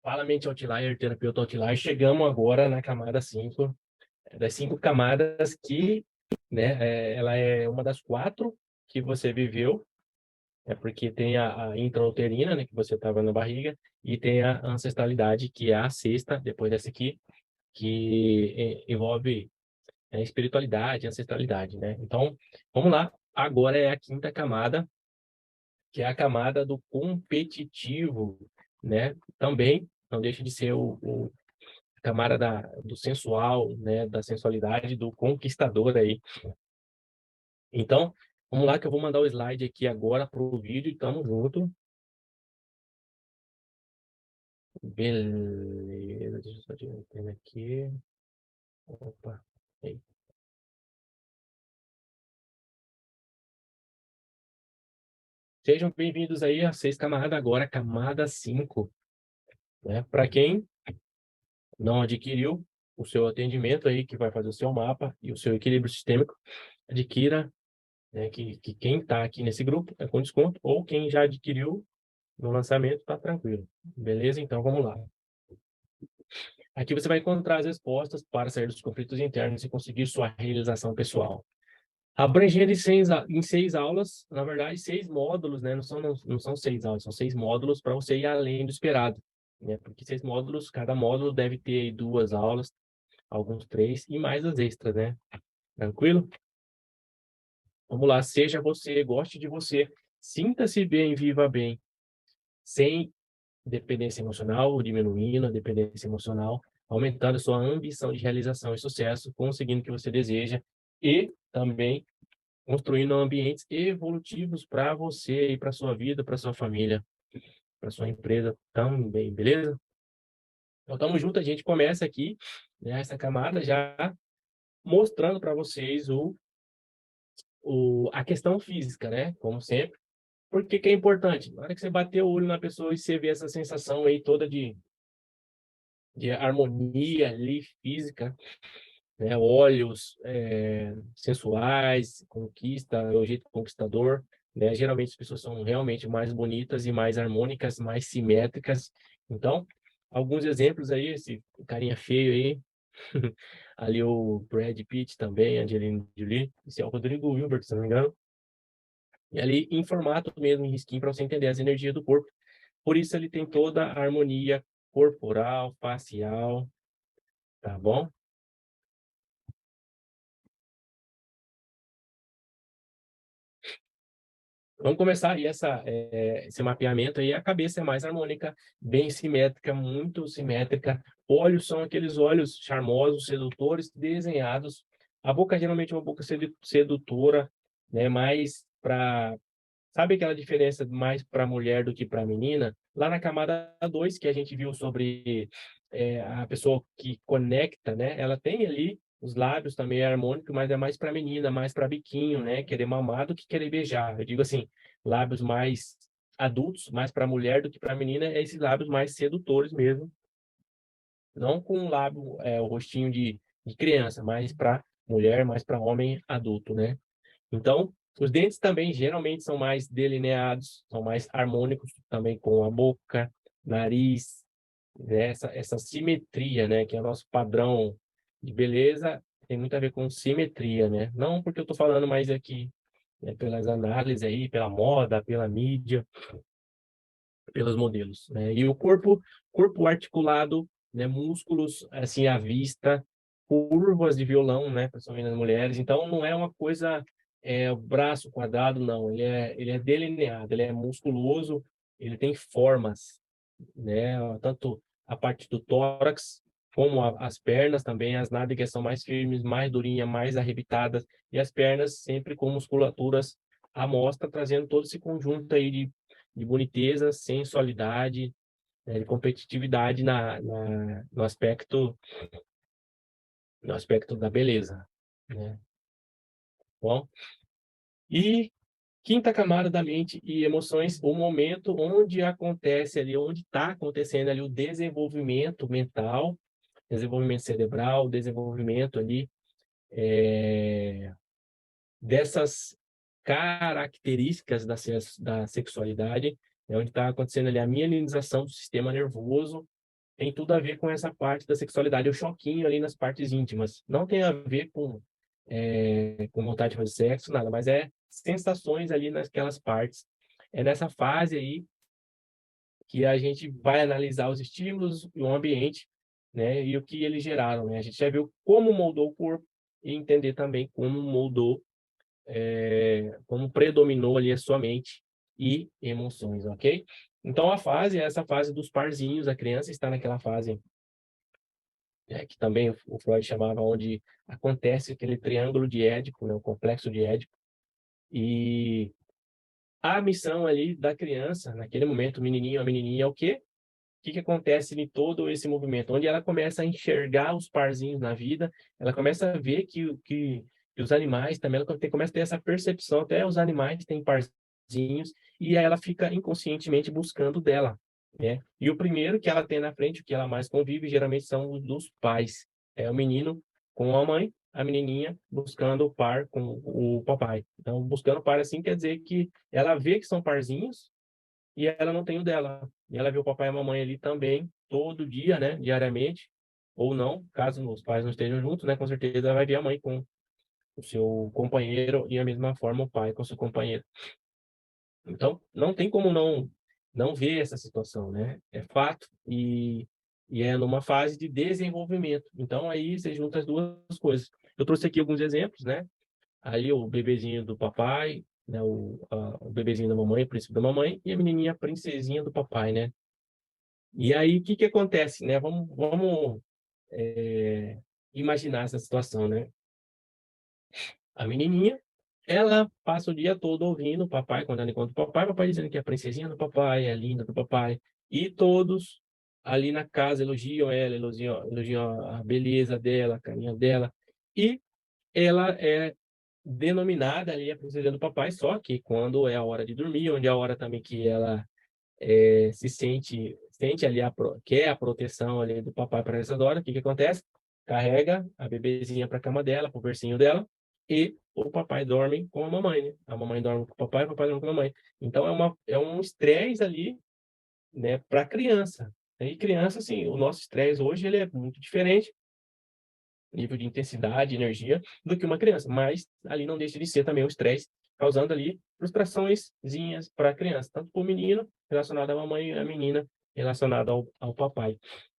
Fala, mente outlier, terapeuta outlier. Chegamos agora na camada 5, das 5 camadas que, né, ela é uma das 4 que você viveu, porque tem a intrauterina, né, que você estava na barriga, e tem a ancestralidade, que é a sexta, depois dessa aqui, que envolve espiritualidade, ancestralidade, né? Então, vamos lá. Agora é a quinta camada, que é a camada do competitivo, né? Também não deixa de ser o camada do sensual, né, da sensualidade, do conquistador aí. Então, vamos lá que eu vou mandar o slide aqui agora para o vídeo e tamo junto. Beleza, deixa eu só adiantando aqui. Opa, aí. Sejam bem-vindos aí a 6 camada, agora camada 5, né? Para quem não adquiriu o seu atendimento aí, que vai fazer o seu mapa e o seu equilíbrio sistêmico, adquira, né, que quem está aqui nesse grupo é com desconto, ou quem já adquiriu no lançamento está tranquilo. Beleza? Então vamos lá. Aqui você vai encontrar as respostas para sair dos conflitos internos e conseguir sua realização pessoal. Abrangendo em 6 aulas, na verdade, 6 módulos, né? Não são 6 aulas, são 6 módulos para você ir além do esperado, né? Porque 6 módulos, cada módulo deve ter 2 aulas, alguns 3 e mais as extras, né? Tranquilo? Vamos lá, seja você, goste de você, sinta-se bem, viva bem, sem dependência emocional, diminuindo a dependência emocional, aumentando a sua ambição de realização e sucesso, conseguindo o que você deseja e também construindo ambientes evolutivos para você e para sua vida, para sua família, para sua empresa também, beleza? Então, tamo junto, a gente começa aqui, né, essa camada já mostrando para vocês a questão física, né? Como sempre. Por que que é importante? Na hora que você bater o olho na pessoa e você vê essa sensação aí toda de harmonia ali, física, né? Olhos sensuais, conquista, é o jeito conquistador, né? Geralmente as pessoas são realmente mais bonitas e mais harmônicas, mais simétricas. Então, alguns exemplos aí, esse carinha feio aí, ali o Brad Pitt também, a Angelina Jolie, esse é o Rodrigo Hilbert, se não me engano, e ali em formato mesmo, em risquinho, para você entender as energias do corpo. Por isso ele tem toda a harmonia corporal, facial, tá bom? Vamos começar aí esse mapeamento aí. A cabeça é mais harmônica, bem simétrica, muito simétrica. Olhos são aqueles olhos charmosos, sedutores, desenhados. A boca geralmente é uma boca sedutora, né? Mais para... Sabe aquela diferença mais para mulher do que para menina? Lá na camada 2 que a gente viu sobre a pessoa que conecta, né? Ela tem ali os lábios também é harmônico, mas é mais para menina, mais para biquinho, né? Querer mamar do que querer beijar. Eu digo assim, lábios mais adultos, mais para mulher do que para menina, é esses lábios mais sedutores mesmo. Não com o lábio, o rostinho de criança, mais para mulher, mais para homem adulto, né? Então, os dentes também geralmente são mais delineados, são mais harmônicos também com a boca, nariz, né? Essa simetria, né? Que é o nosso padrão de beleza, tem muito a ver com simetria, né? Não porque eu estou falando mais aqui, né, pelas análises aí, pela moda, pela mídia, pelos modelos, né? E o corpo articulado, né? Músculos assim à vista, curvas de violão, né? Principalmente nas mulheres. Então não é uma coisa o braço quadrado, não. Ele é delineado, ele é musculoso, ele tem formas, né? Tanto a parte do tórax como as pernas também, as nádegas são mais firmes, mais durinhas, mais arrebitadas, e as pernas sempre com musculaturas à mostra, trazendo todo esse conjunto aí de boniteza, sensualidade, né, de competitividade no aspecto da beleza, né? Bom, e quinta camada da mente e emoções, o momento onde acontece ali, onde está acontecendo ali o desenvolvimento mental, desenvolvimento cerebral, desenvolvimento ali dessas características da sexualidade, é onde está acontecendo ali a mielinização do sistema nervoso, tem tudo a ver com essa parte da sexualidade, o choquinho ali nas partes íntimas. Não tem a ver com vontade de fazer sexo, nada, mas é sensações ali naquelas partes. É nessa fase aí que a gente vai analisar os estímulos e o ambiente, né, e o que eles geraram, né? A gente já viu como moldou o corpo e entender também como moldou, como predominou ali a sua mente e emoções, ok? Então a fase é essa fase dos parzinhos, a criança está naquela fase, que também o Freud chamava, onde acontece aquele triângulo de Édipo, né, o complexo de Édipo, e a missão ali da criança, naquele momento, o menininho, a menininha, é o quê? Que acontece em todo esse movimento? Onde ela começa a enxergar os parzinhos na vida, ela começa a ver que os animais também, começa a ter essa percepção, até os animais têm parzinhos, e aí ela fica inconscientemente buscando dela, né? E o primeiro que ela tem na frente, o que ela mais convive, geralmente são os dos pais. É o menino com a mãe, a menininha buscando o par com o papai. Então, buscando o par assim quer dizer que ela vê que são parzinhos, e ela não tem o dela. E ela vê o papai e a mamãe ali também, todo dia, né, diariamente, ou não, caso os pais não estejam juntos, né, com certeza ela vai ver a mãe com o seu companheiro e a mesma forma o pai com o seu companheiro. Então, não tem como não ver essa situação, né? É fato e é numa fase de desenvolvimento. Então, aí você junta as duas coisas. Eu trouxe aqui alguns exemplos, né? Aí o bebezinho do papai, né? O bebezinho da mamãe, o príncipe da mamãe, e a menininha a princesinha do papai, né? E aí, o que que acontece, né? Vamos imaginar essa situação, né? A menininha, ela passa o dia todo ouvindo o papai, contando enquanto o papai dizendo que é a princesinha do papai, é linda do papai, e todos ali na casa elogiam ela, elogiam a beleza dela, a carinha dela, e ela é denominada ali a princesinha do papai, só que quando é a hora de dormir, onde é a hora também que ela se sente ali quer a proteção ali do papai para essa hora, o que que acontece? Carrega a bebezinha para a cama dela, para o bercinho dela, e o papai dorme com a mamãe, né? A mamãe dorme com o papai dorme com a mamãe. Então é um estresse ali, né, para a criança. E criança, assim, o nosso estresse hoje ele é muito diferente, nível de intensidade, energia, do que uma criança, mas ali não deixa de ser também o estresse, causando ali frustraçõezinhas para a criança, tanto para o menino relacionado à mamãe e a menina relacionada ao papai,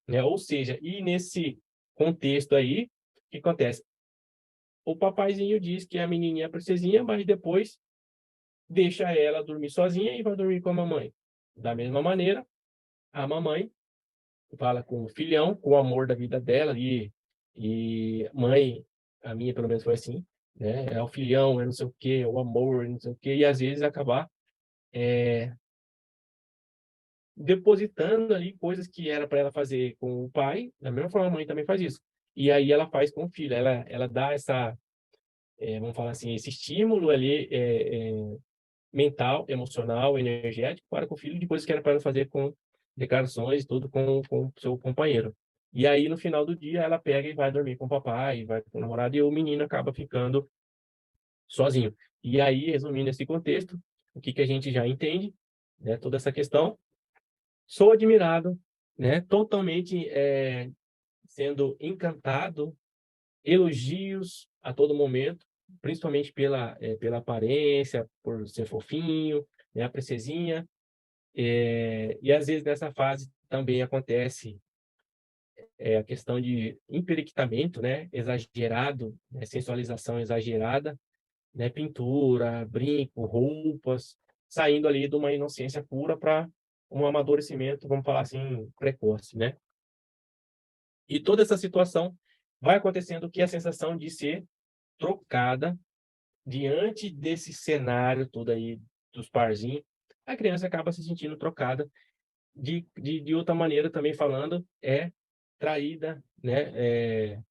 né? Ou seja, e nesse contexto aí, o que acontece? O papaizinho diz que a menininha é a princesinha, mas depois deixa ela dormir sozinha e vai dormir com a mamãe. Da mesma maneira, a mamãe fala com o filhão, com o amor da vida dela, e mãe, a minha pelo menos foi assim, né? É o filhão, é não sei o quê, é o amor, não sei o quê, e às vezes acabar depositando ali coisas que era para ela fazer com o pai, da mesma forma a mãe também faz isso. E aí ela faz com o filho, ela dá essa, vamos falar assim, esse estímulo ali mental, emocional, energético para com o filho de coisas que era para ela fazer com declarações, tudo com o seu companheiro. E aí, no final do dia, ela pega e vai dormir com o papai, vai com o namorado, e o menino acaba ficando sozinho. E aí, resumindo esse contexto, o que que a gente já entende, né, toda essa questão, sou admirado, né, totalmente sendo encantado, elogios a todo momento, principalmente pela aparência, por ser fofinho, né, a princesinha. E às vezes nessa fase também acontece a questão de emperiquitamento, né, exagerado, né, sensualização exagerada, né, pintura, brinco, roupas, saindo ali de uma inocência pura para um amadurecimento, vamos falar assim, precoce, né? E toda essa situação vai acontecendo que a sensação de ser trocada diante desse cenário todo aí dos parzinhos, a criança acaba se sentindo trocada de outra maneira também falando, é traída, né?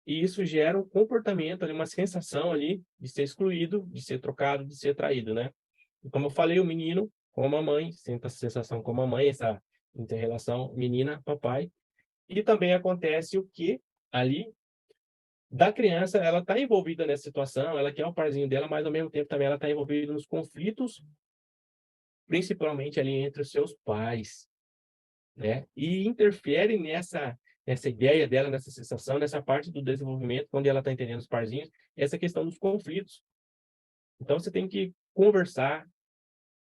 E isso gera um comportamento ali, uma sensação ali de ser excluído, de ser trocado, de ser traído, né? E como eu falei, o menino com a mamãe, sente essa sensação com a mamãe, essa inter-relação menina-papai. E também acontece o que ali da criança, ela está envolvida nessa situação, ela quer o parzinho dela, mas ao mesmo tempo também ela está envolvida nos conflitos, principalmente ali entre os seus pais. né? E interfere nessa ideia dela, nessa sensação, nessa parte do desenvolvimento, quando ela está entendendo os parzinhos, essa questão dos conflitos. Então, você tem que conversar,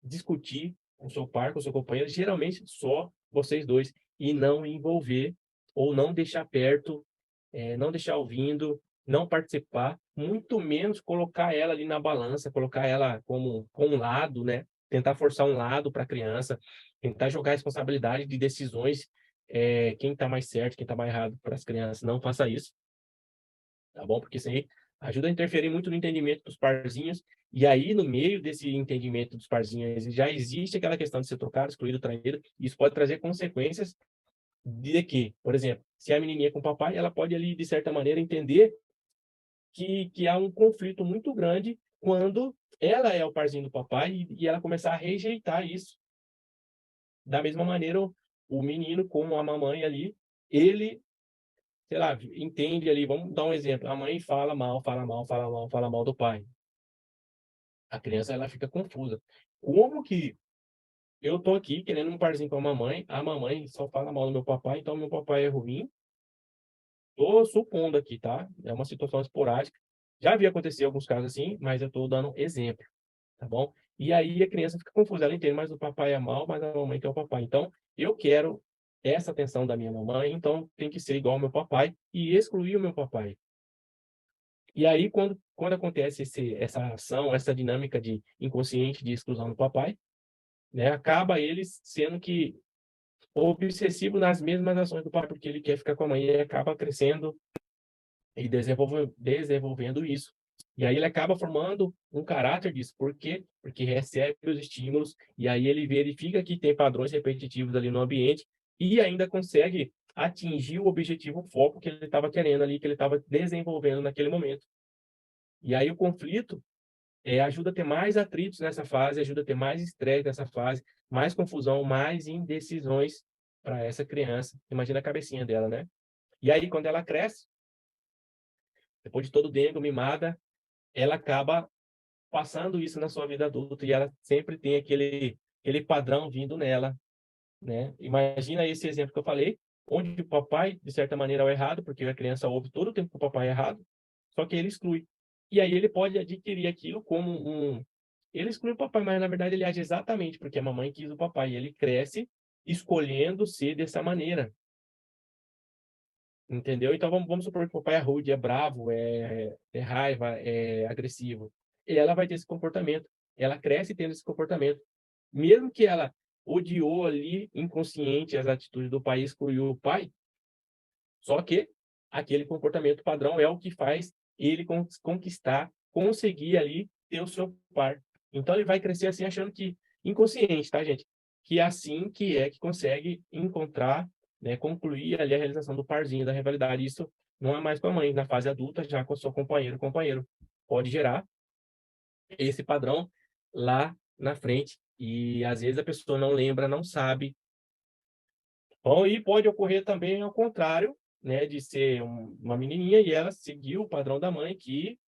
discutir com o seu par, com o seu companheiro, geralmente só vocês dois, e não envolver ou não deixar perto, não deixar ouvindo, não participar, muito menos colocar ela ali na balança, colocar ela como com um lado, né? Tentar forçar um lado para a criança, tentar jogar a responsabilidade de decisões, quem está mais certo, quem está mais errado para as crianças. Não faça isso, tá bom? Porque isso aí ajuda a interferir muito no entendimento dos parzinhos, e aí no meio desse entendimento dos parzinhos já existe aquela questão de ser trocado, excluído, traído, e isso pode trazer consequências de que, por exemplo, se a menininha é com o papai, ela pode ali, de certa maneira, entender que há um conflito muito grande quando ela é o parzinho do papai e ela começar a rejeitar isso. Da mesma maneira, o menino, como a mamãe ali, ele, sei lá, entende ali, vamos dar um exemplo, a mãe fala mal, fala mal, fala mal, fala mal do pai. A criança, ela fica confusa. Como que eu tô aqui querendo um parzinho com a mamãe só fala mal do meu papai, então meu papai é ruim? Tô supondo aqui, tá? É uma situação esporádica. Já vi acontecer alguns casos assim, mas eu tô dando exemplo, tá bom? E aí a criança fica confusa, ela entende, mas o papai é mal, mas a mamãe que é o papai. Então, eu quero essa atenção da minha mamãe, então tem que ser igual ao meu papai e excluir o meu papai. E aí, quando acontece essa ação, essa dinâmica de inconsciente de exclusão do papai, né, acaba ele sendo que obsessivo nas mesmas ações do pai, porque ele quer ficar com a mãe e acaba crescendo e desenvolvendo isso. E aí ele acaba formando um caráter disso. Por quê? Porque recebe os estímulos e aí ele verifica que tem padrões repetitivos ali no ambiente e ainda consegue atingir o objetivo, o foco que ele estava querendo ali, que ele estava desenvolvendo naquele momento. E aí o conflito ajuda a ter mais atritos nessa fase, ajuda a ter mais estresse nessa fase, mais confusão, mais indecisões para essa criança. Imagina a cabecinha dela, né? E aí, quando ela cresce, depois de todo o dengo, mimada, ela acaba passando isso na sua vida adulta e ela sempre tem aquele padrão vindo nela, né? Imagina esse exemplo que eu falei, onde o papai, de certa maneira, é o errado, porque a criança ouve todo o tempo que o papai é errado, só que ele exclui. E aí ele pode adquirir aquilo como um... Ele exclui o papai, mas na verdade ele age exatamente porque a mamãe quis o papai. E ele cresce escolhendo ser dessa maneira. Entendeu? Então vamos supor que o papai é rude, é bravo, é raiva, é agressivo. E ela vai ter esse comportamento. Ela cresce tendo esse comportamento. Mesmo que ela odiou ali, inconsciente, as atitudes do pai e excluiu o pai, só que aquele comportamento padrão é o que faz ele conquistar, conseguir ali ter o seu par. Então ele vai crescer assim achando que, inconsciente, tá, gente? Que é assim que consegue encontrar, né, concluir ali a realização do parzinho, da rivalidade. Isso não é mais com a mãe, na fase adulta, já com o seu companheiro. Pode gerar esse padrão lá na frente. E às vezes a pessoa não lembra, não sabe. Bom, e pode ocorrer também ao contrário, né, de ser uma menininha e ela seguiu o padrão da mãe, que,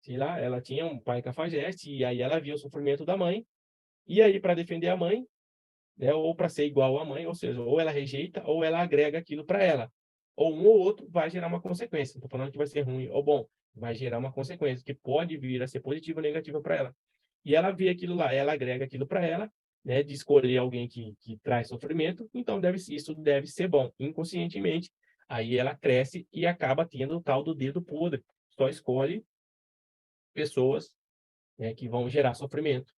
sei lá, ela tinha um pai cafajeste, e aí ela via o sofrimento da mãe, e aí para defender a mãe, né, ou para ser igual à mãe, ou seja, ou ela rejeita ou ela agrega aquilo para ela. Ou um ou outro vai gerar uma consequência. Não estou falando que vai ser ruim ou bom, vai gerar uma consequência que pode vir a ser positiva ou negativa para ela. E ela vê aquilo lá, ela agrega aquilo para ela, né, de escolher alguém que traz sofrimento, então isso deve ser bom. Inconscientemente, aí ela cresce e acaba tendo o tal do dedo podre. Só escolhe pessoas, né, que vão gerar sofrimento.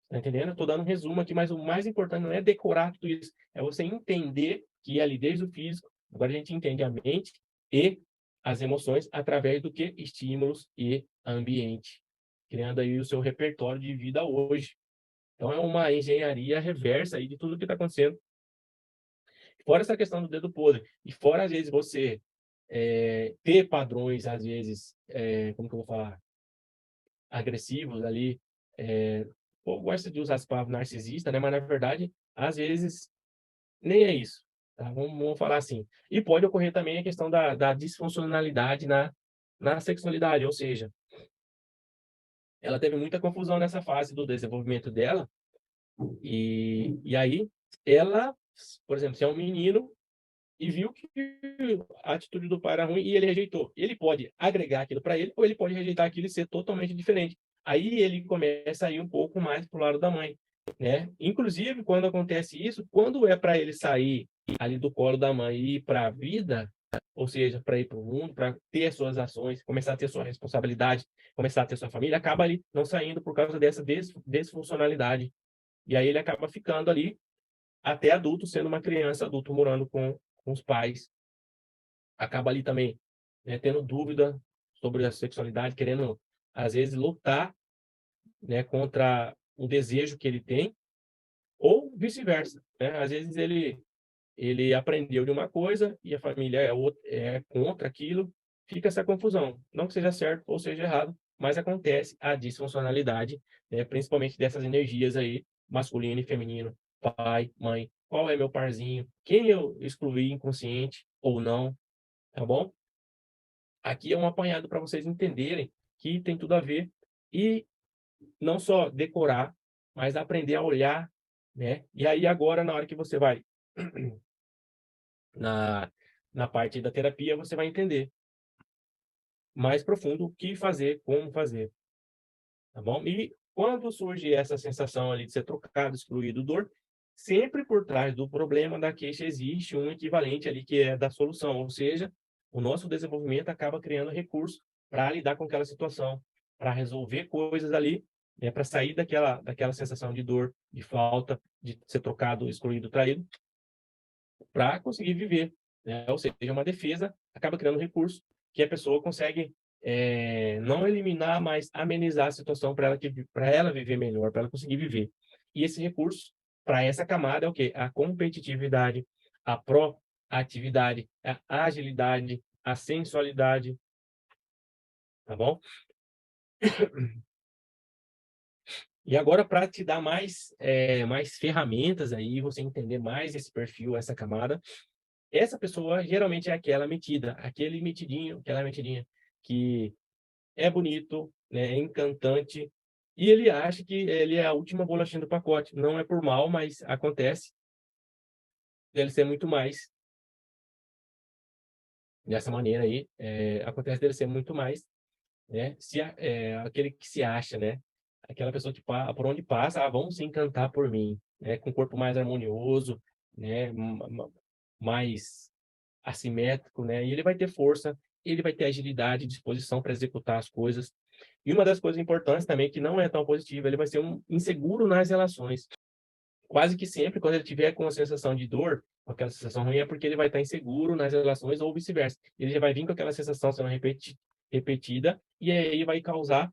Tá entendendo? Estou dando um resumo aqui, mas o mais importante não é decorar tudo isso, é você entender que ali desde o físico, agora a gente entende a mente e as emoções através do que? Estímulos e ambiente, criando aí o seu repertório de vida hoje. Então é uma engenharia reversa aí de tudo que está acontecendo. Fora essa questão do dedo podre, e fora às vezes você ter padrões, às vezes, como que eu vou falar? Agressivos ali, o povo gosta de usar as palavras narcisista, né? Mas na verdade, às vezes, nem é isso. Tá? Vamos falar assim. E pode ocorrer também a questão da disfuncionalidade na sexualidade, ou seja, ela teve muita confusão nessa fase do desenvolvimento dela, e aí ela Por exemplo, se é um menino e viu que a atitude do pai era ruim e ele rejeitou. Ele pode agregar aquilo para ele ou ele pode rejeitar aquilo e ser totalmente diferente. Aí ele começa a ir um pouco mais para o lado da mãe, né? Inclusive, quando acontece isso, quando é para ele sair ali do colo da mãe e ir para a vida, ou seja, para ir para o mundo, para ter as suas ações, começar a ter sua responsabilidade, começar a ter sua família, acaba ali não saindo por causa dessa desfuncionalidade. E aí ele acaba ficando ali até adulto, sendo uma criança, adulto morando com os pais. Acaba ali também, né, tendo dúvida sobre a sexualidade, querendo, às vezes, lutar, né, contra um desejo que ele tem, ou vice-versa, né? Às vezes ele aprendeu de uma coisa e a família é contra aquilo, fica essa confusão. Não que seja certo ou seja errado, mas acontece a disfuncionalidade, né, principalmente dessas energias aí, masculino e feminino, pai, mãe, qual é meu parzinho, quem eu excluí inconsciente ou não, tá bom? Aqui é um apanhado para vocês entenderem que tem tudo a ver e não só decorar, mas aprender a olhar, né? E aí agora, na hora que você vai na, na parte da terapia, você vai entender mais profundo o que fazer, como fazer, tá bom? E quando surge essa sensação ali de ser trocado, excluído, dor, sempre por trás do problema, da queixa, existe um equivalente ali que é da solução, ou seja, o nosso desenvolvimento acaba criando recursos para lidar com aquela situação, para resolver coisas ali, né, para sair daquela sensação de dor, de falta, de ser trocado, excluído, traído, para conseguir viver, né? Ou seja, uma defesa acaba criando recurso que a pessoa consegue não eliminar, mas amenizar a situação para ela viver melhor, para ela conseguir viver. E esse recurso para essa camada é o quê? A competitividade, a proatividade, a agilidade, a sensualidade, tá bom? E agora, para te dar mais ferramentas aí, você entender mais esse perfil, essa camada, essa pessoa geralmente é aquela metida, aquele metidinho, aquela metidinha que é bonito, né, é encantante, e ele acha que ele é a última bolachinha do pacote. Não é por mal, mas acontece dele ser muito mais dessa maneira aí. Acontece dele ser muito mais, né? Aquele que se acha, né? Aquela pessoa que por onde passa, vão se encantar por mim, né? Com o corpo mais harmonioso, né? Mais assimétrico, né? E ele vai ter força, ele vai ter agilidade, disposição para executar as coisas. E uma das coisas importantes também, que não é tão positiva, ele vai ser um inseguro nas relações. Quase que sempre, quando ele tiver com a sensação de dor, com aquela sensação ruim, é porque ele vai estar inseguro nas relações ou vice-versa. Ele já vai vir com aquela sensação sendo repetida e aí vai causar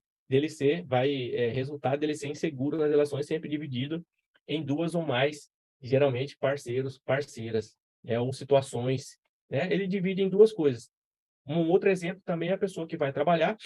resultar dele ser inseguro nas relações, sempre dividido em duas ou mais, geralmente parceiros, parceiras, né, ou situações, né? Ele divide em duas coisas. Um outro exemplo também é a pessoa que vai trabalhar.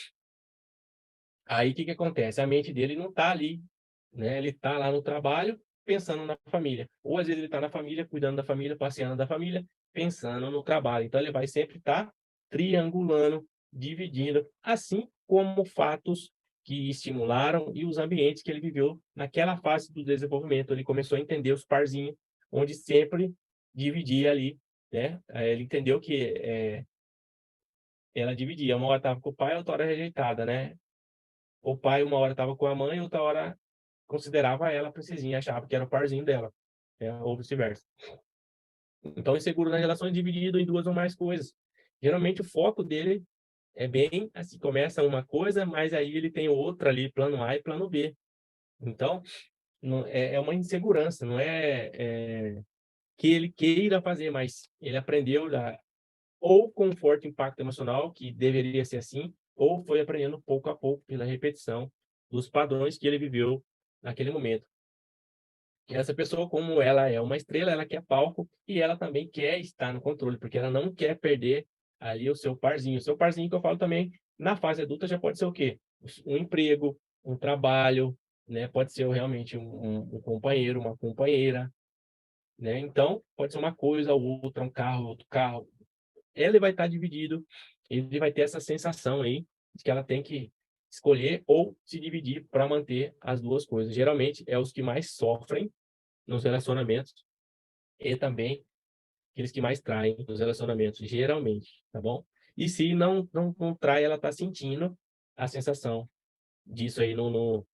Aí o que que acontece? A mente dele não está ali, né? Ele está lá no trabalho pensando na família. Ou às vezes ele está na família, cuidando da família, passeando da família, pensando no trabalho. Então ele vai sempre estar triangulando, dividindo, assim como fatos que estimularam e os ambientes que ele viveu naquela fase do desenvolvimento. Ele começou a entender os parzinhos, onde sempre dividia ali, né? Ele entendeu que ela dividia. Uma hora estava com o pai, outra hora rejeitada, né? O pai uma hora estava com a mãe, outra hora considerava ela a princesinha, achava que era o parzinho dela, né? Ou vice-versa. Então, inseguro nas relações é dividido em duas ou mais coisas. Geralmente, o foco dele é bem assim, começa uma coisa, mas aí ele tem outra ali, plano A e plano B. Então, é uma insegurança, não que ele queira fazer, mas ele aprendeu ou com um forte impacto emocional, que deveria ser assim, ou foi aprendendo pouco a pouco pela repetição dos padrões que ele viveu naquele momento. E essa pessoa, como ela é uma estrela, ela quer palco e ela também quer estar no controle, porque ela não quer perder ali o seu parzinho. O seu parzinho que eu falo também, na fase adulta já pode ser o quê? Um emprego, um trabalho, né? Pode ser realmente um companheiro, uma companheira, né? Então, pode ser uma coisa ou outra, um carro, outro carro, ele vai estar dividido, ele vai ter essa sensação aí de que ela tem que escolher ou se dividir para manter as duas coisas. Geralmente é os que mais sofrem nos relacionamentos, e também aqueles que mais traem nos relacionamentos, geralmente, tá bom? E se não trai, ela tá sentindo a sensação disso aí no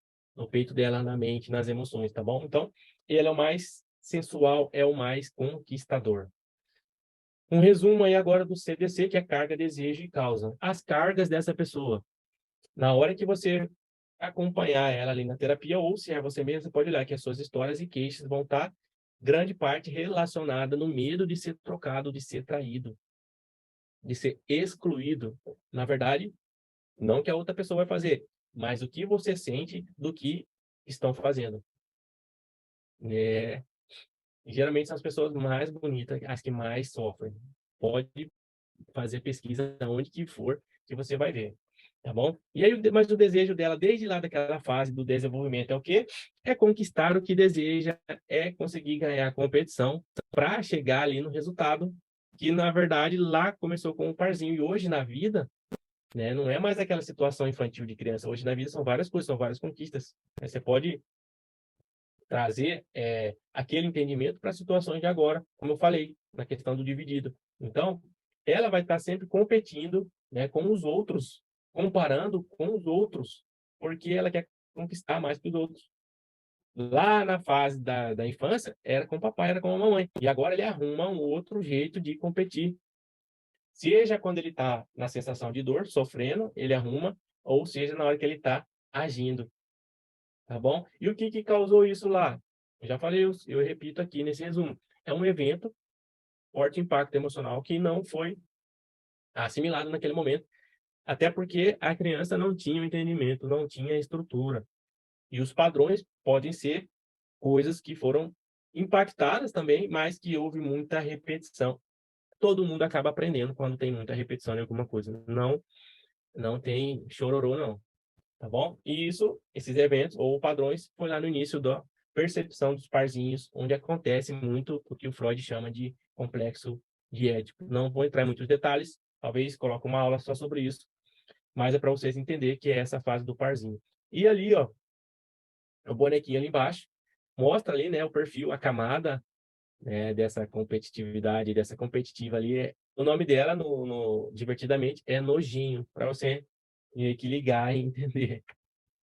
peito dela, na mente, nas emoções, tá bom? Então, ele é o mais sensual, é o mais conquistador. Um resumo aí agora do CDC, que é carga, desejo e causa. As cargas dessa pessoa. Na hora que você acompanhar ela ali na terapia, ou se é você mesmo, você pode olhar que as suas histórias e queixas vão estar grande parte relacionada no medo de ser trocado, de ser traído, de ser excluído. Na verdade, não que a outra pessoa vai fazer, mas o que você sente do que estão fazendo. É, geralmente são as pessoas mais bonitas, as que mais sofrem. Pode fazer pesquisa onde que for, que você vai ver. Tá bom? E aí, mas o desejo dela, desde lá daquela fase do desenvolvimento, é o quê? É conquistar o que deseja, é conseguir ganhar a competição para chegar ali no resultado, que na verdade lá começou com um parzinho. E hoje na vida, né, não é mais aquela situação infantil de criança. Hoje na vida são várias coisas, são várias conquistas. Você pode trazer aquele entendimento para situações de agora, como eu falei, na questão do dividido. Então, ela vai estar sempre competindo, né, com os outros, comparando com os outros, porque ela quer conquistar mais que os outros. Lá na fase da infância, era com o papai, era com a mamãe. E agora ele arruma um outro jeito de competir. Seja quando ele está na sensação de dor, sofrendo, ele arruma, ou seja, na hora que ele está agindo. Tá bom? E o que que causou isso lá? Eu já falei, eu repito aqui nesse resumo. É um evento, forte impacto emocional, que não foi assimilado naquele momento, até porque a criança não tinha o entendimento, não tinha a estrutura. E os padrões podem ser coisas que foram impactadas também, mas que houve muita repetição. Todo mundo acaba aprendendo quando tem muita repetição em alguma coisa. Não tem chororô, não. Tá bom? E isso, esses eventos ou padrões, foi lá no início da percepção dos parzinhos, onde acontece muito o que o Freud chama de complexo de Édipo. Não vou entrar em muitos detalhes, talvez coloque uma aula só sobre isso, mas é para vocês entenderem que é essa fase do parzinho. E ali, ó, o bonequinho ali embaixo, mostra ali, né, o perfil, a camada, né, dessa competitividade, dessa competitiva ali. O nome dela, divertidamente, é Nojinho, para você meio que ligar e entender.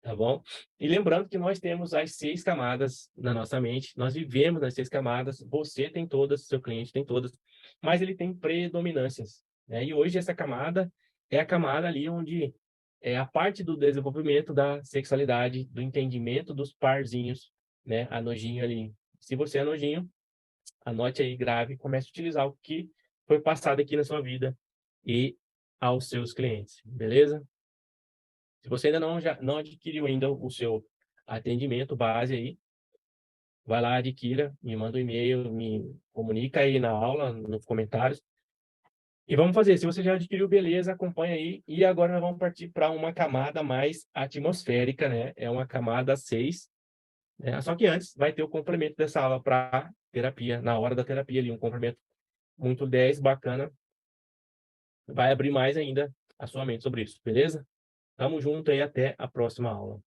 Tá bom? E lembrando que nós temos as 6 camadas na nossa mente, nós vivemos nas 6 camadas, você tem todas, seu cliente tem todas, mas ele tem predominâncias, né? E hoje essa camada é a camada ali onde é a parte do desenvolvimento da sexualidade, do entendimento dos parzinhos, né? A nojinho ali. Se você é nojinho, anote aí, grave, comece a utilizar o que foi passado aqui na sua vida e aos seus clientes, beleza? Se você ainda não adquiriu ainda o seu atendimento base aí, vai lá, adquira, me manda um e-mail, me comunica aí na aula, nos comentários. E vamos fazer. Se você já adquiriu, beleza, acompanha aí. E agora nós vamos partir para uma camada mais atmosférica, né? É uma camada 6, né? Só que antes vai ter o complemento dessa aula para terapia, na hora da terapia ali, um complemento muito 10, bacana. Vai abrir mais ainda a sua mente sobre isso, beleza? Tamo junto aí, até a próxima aula.